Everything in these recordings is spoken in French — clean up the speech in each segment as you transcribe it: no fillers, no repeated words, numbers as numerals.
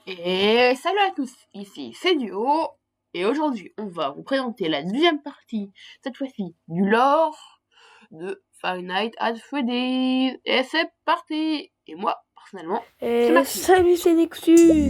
Et salut à tous, ici c'est Duo, et aujourd'hui on va vous présenter la deuxième partie, cette fois-ci du lore de Five Nights at Freddy's. Et c'est parti. Et moi, personnellement, c'est Maxime. Salut, c'est Nexus.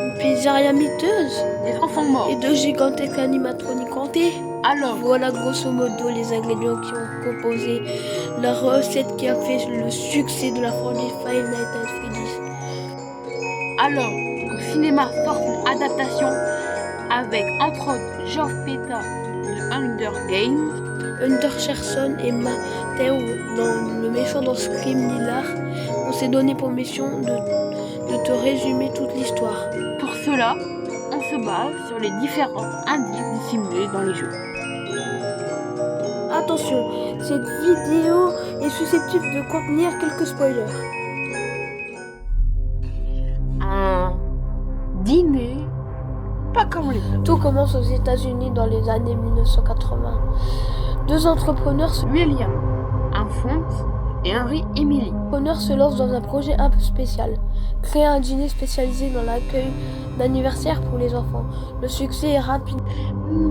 Une pizzeria miteuse Des enfants morts. et de gigantesques animatroniques hantés. Alors, Voilà grosso modo les ingrédients qui ont composé la recette qui a fait le succès de la franchise Five Nights at Freddy's. alors, au cinéma sort une adaptation avec entre autres Geoff Peter de Hunger Games, Hunter Sherson et Matthew dans le méchant dans Scream Lillard. On s'est donné pour mission de te résumer toute l'histoire. Pour cela, on se base sur les différents indices dissimulés dans les jeux. Attention, cette vidéo est susceptible de contenir quelques spoilers. Un dîner pas comme les autres. Tout commence aux États-Unis dans les années 1980. Deux entrepreneurs William, Alphonse et Henry Emily se lancent dans un projet un peu spécial. Créer un dîner spécialisé dans l'accueil d'anniversaire pour les enfants. Le succès est rapide.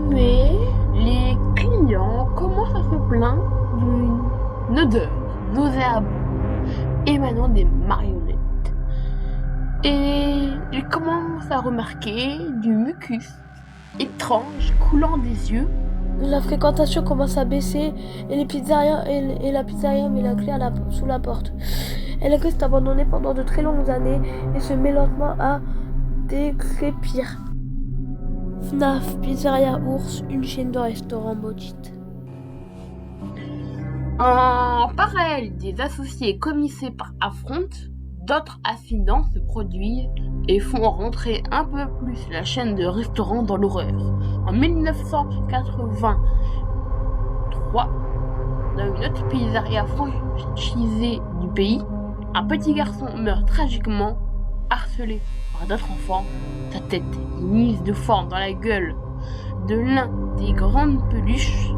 Mais les clients commencent à se plaindre d'une odeur nauséabonde émanant des marionnettes. Et ils commencent à remarquer du mucus étrange coulant des yeux. La fréquentation commence à baisser et la pizzeria met la clé sous la porte. Elle reste abandonnée pendant de très longues années et se met lentement à décrépir. FNAF, Pizzeria Ours, une chaîne de restaurants maudite. En parallèle des associés commissaires par Affront, d'autres incidents se produisent et font rentrer un peu plus la chaîne de restaurants dans l'horreur. En 1983, dans une autre pizzeria franchisée du pays, un petit garçon meurt tragiquement, harcelé par d'autres enfants. Sa tête est mise de forme dans la gueule de l'un des grandes peluches,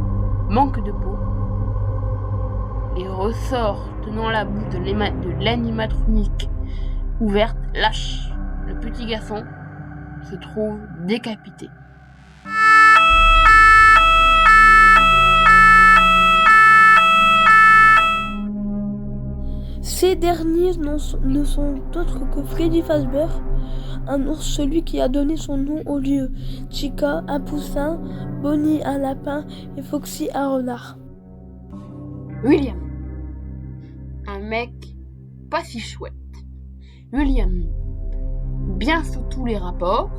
manque de peau. Les ressorts tenant la boue de l'animatronique ouverte lâchent. Le petit garçon se trouve décapité. Ces derniers ne sont autres que Freddy Fazbear, un ours, celui qui a donné son nom au lieu, Chica, un poussin, Bonnie, un lapin et Foxy, un renard. William, un mec pas si chouette. William, bien sous tous les rapports.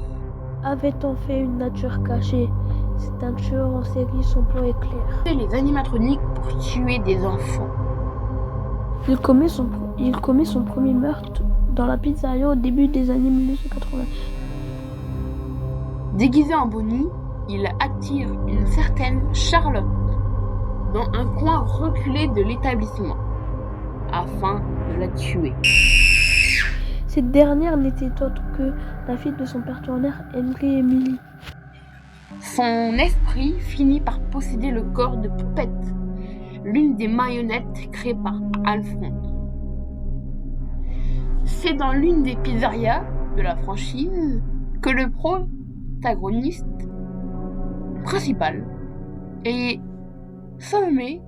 Avait-on fait une nature cachée? C'est un tueur en série, son plan est clair. C'est les animatroniques pour tuer des enfants. Il commet son premier meurtre dans la pizzeria au début des années 1980. Déguisé en Bonnie, il attire une certaine Charlotte dans un coin reculé de l'établissement afin de la tuer. Cette dernière n'était autre que la fille de son père tournaire, Henry Emily. Son esprit finit par posséder le corps de Poupette, l'une des marionnettes créées par Alphonse. C'est dans l'une des pizzerias de la franchise que le protagoniste principal est sommé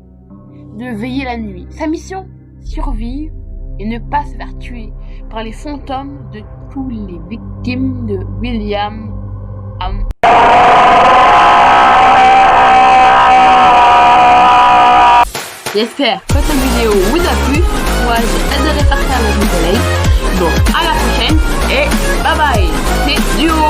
de veiller la nuit. Sa mission, survivre et ne pas se faire tuer par les fantômes de tous les victimes de William. J'espère que cette vidéo vous a plu. Moi j'ai adoré partager avec mes collègues. Donc à la prochaine et bye bye. C'est Duo.